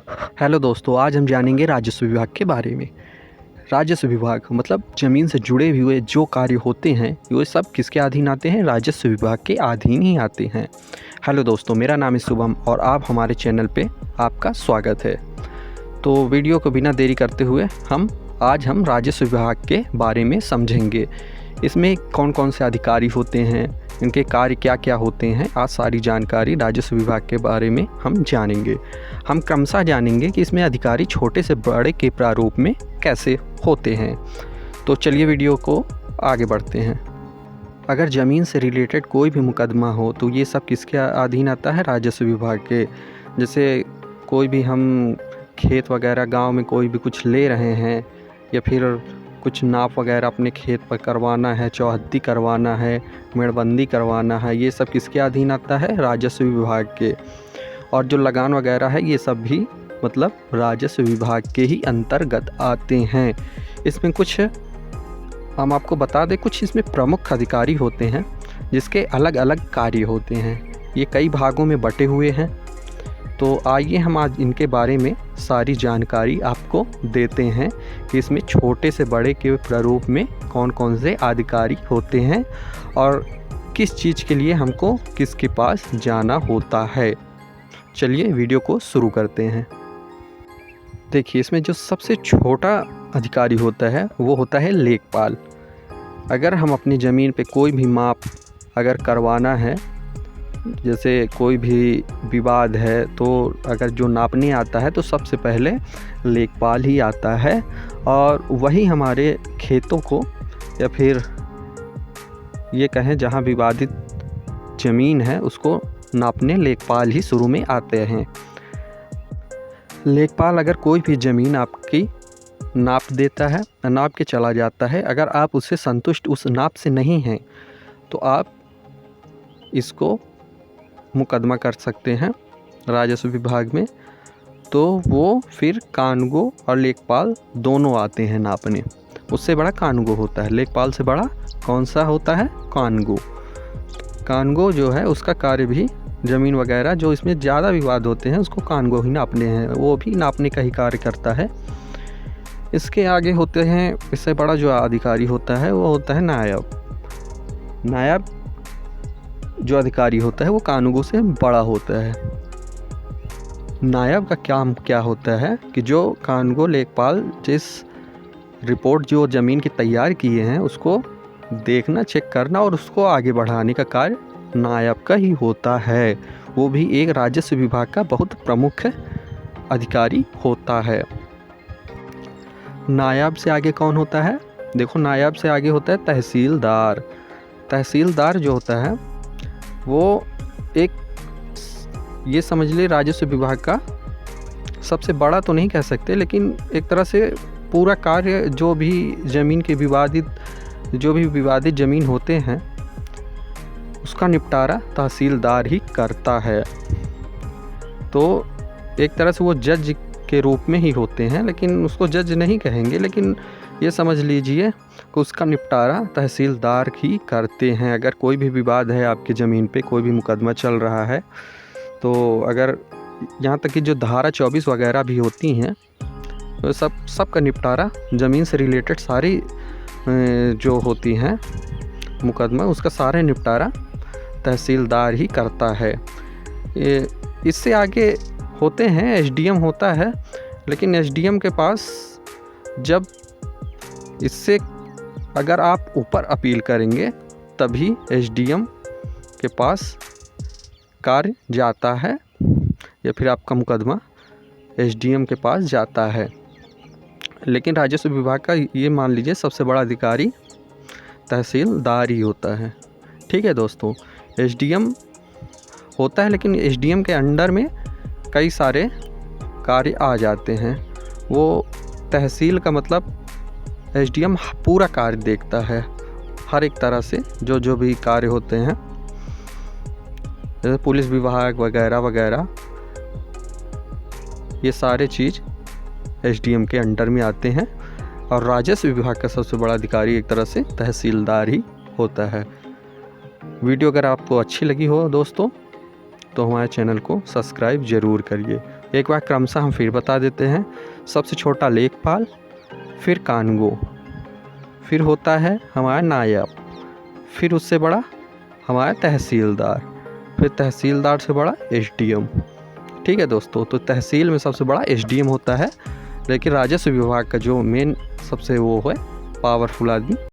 Hello दोस्तों, आज हम जानेंगे राजस्व विभाग के बारे में। राजस्व विभाग मतलब ज़मीन से जुड़े हुए जो कार्य होते हैं वो सब किसके अधीन आते हैं? राजस्व विभाग के अधीन ही आते हैं। हेलो दोस्तों, मेरा नाम है शुभम और आप हमारे चैनल पे आपका स्वागत है। तो वीडियो को बिना देरी करते हुए आज हम राजस्व विभाग के बारे में समझेंगे। इसमें कौन कौन से अधिकारी होते हैं, इनके कार्य क्या क्या होते हैं, आज सारी जानकारी राजस्व विभाग के बारे में हम जानेंगे। हम क्रमशः जानेंगे कि इसमें अधिकारी छोटे से बड़े के प्रारूप में कैसे होते हैं। तो चलिए वीडियो को आगे बढ़ते हैं। अगर ज़मीन से रिलेटेड कोई भी मुकदमा हो तो ये सब किसके अधीन आता है? राजस्व विभाग के। जैसे कोई भी हम खेत वगैरह गांव में कोई भी कुछ ले रहे हैं या फिर कुछ नाप वगैरह अपने खेत पर करवाना है, चौहद्दी करवाना है, मेड़बंदी करवाना है, ये सब किसके अधीन आता है? राजस्व विभाग के। और जो लगान वगैरह है ये सब भी मतलब राजस्व विभाग के ही अंतर्गत आते हैं। इसमें कुछ हम आपको बता दें, कुछ इसमें प्रमुख अधिकारी होते हैं जिसके अलग अलग कार्य होते हैं। ये कई भागों में बटे हुए हैं, तो आइए हम आज इनके बारे में सारी जानकारी आपको देते हैं कि इसमें छोटे से बड़े के प्रारूप में कौन कौन से अधिकारी होते हैं और किस चीज़ के लिए हमको किसके पास जाना होता है। चलिए वीडियो को शुरू करते हैं। देखिए, इसमें जो सबसे छोटा अधिकारी होता है वो होता है लेखपाल। अगर हम अपनी ज़मीन पे कोई भी माप अगर करवाना है, जैसे कोई भी विवाद है, तो अगर जो नापने आता है तो सबसे पहले लेखपाल ही आता है और वही हमारे खेतों को या फिर ये कहें जहां विवादित ज़मीन है उसको नापने लेखपाल ही शुरू में आते हैं। लेखपाल अगर कोई भी ज़मीन आपकी नाप देता है, नाप के चला जाता है, अगर आप उससे संतुष्ट उस नाप से नहीं हैं तो आप इसको मुकदमा कर सकते हैं राजस्व विभाग में। तो वो फिर कानगो और लेखपाल दोनों आते हैं नापने। उससे बड़ा कानगो होता है, लेखपाल से बड़ा कौन सा होता है? कानगो। कानगो जो है उसका कार्य भी ज़मीन वगैरह जो इसमें ज़्यादा विवाद होते हैं उसको कानगो ही नापने हैं, वो भी नापने का ही कार्य करता है। इसके आगे होते हैं, इससे बड़ा जो अधिकारी होता है वो होता है नायब। नायब जो अधिकारी होता है वो कानूनगो से बड़ा होता है। नायब का काम क्या होता है कि जो कानूनगो लेखपाल जिस रिपोर्ट जो ज़मीन की तैयार किए हैं उसको देखना, चेक करना और उसको आगे बढ़ाने का कार्य नायब का ही होता है। वो भी एक राजस्व विभाग का बहुत प्रमुख अधिकारी होता है। नायब से आगे कौन होता है? देखो, नायब से आगे होता है तहसीलदार। तहसीलदार जो होता है वो एक, ये समझ ले, राजस्व विभाग का सबसे बड़ा तो नहीं कह सकते लेकिन एक तरह से पूरा कार्य जो भी ज़मीन के विवादित ज़मीन होते हैं उसका निपटारा तहसीलदार ही करता है। तो एक तरह से वो जज के रूप में ही होते हैं, लेकिन उसको जज नहीं कहेंगे, लेकिन ये समझ लीजिए कि उसका निपटारा तहसीलदार ही करते हैं। अगर कोई भी विवाद है आपकी ज़मीन पे, कोई भी मुकदमा चल रहा है, तो अगर यहाँ तक कि जो धारा 24 वगैरह भी होती हैं तो सब का निपटारा ज़मीन से रिलेटेड सारी जो होती हैं मुकदमा, उसका सारे निपटारा तहसीलदार ही करता है। इससे आगे होते हैं एसडीएम होता है, लेकिन एसडीएम के पास जब इससे अगर आप ऊपर अपील करेंगे तभी एसडीएम के पास कार्य जाता है या फिर आपका मुकदमा एसडीएम के पास जाता है। लेकिन राजस्व विभाग का ये मान लीजिए सबसे बड़ा अधिकारी तहसीलदार ही होता है। ठीक है दोस्तों, एसडीएम होता है लेकिन एसडीएम के अंडर में कई सारे कार्य आ जाते हैं। वो तहसील का मतलब एसडीएम पूरा कार्य देखता है, हर एक तरह से जो भी कार्य होते हैं, जैसे पुलिस विभाग वगैरह वगैरह, ये सारे चीज़ एसडीएम के अंडर में आते हैं। और राजस्व विभाग का सबसे बड़ा अधिकारी एक तरह से तहसीलदार ही होता है। वीडियो अगर आपको अच्छी लगी हो दोस्तों तो हमारे चैनल को सब्सक्राइब ज़रूर करिए। एक बार क्रमशः हम फिर बता देते हैं। सबसे छोटा लेखपाल, फिर कानगो, फिर होता है हमारा नायब, फिर उससे बड़ा हमारा तहसीलदार, फिर तहसीलदार से बड़ा एसडीएम। ठीक है दोस्तों, तो तहसील में सबसे बड़ा एसडीएम होता है, लेकिन राजस्व विभाग का जो मेन सबसे वो है पावरफुल आदमी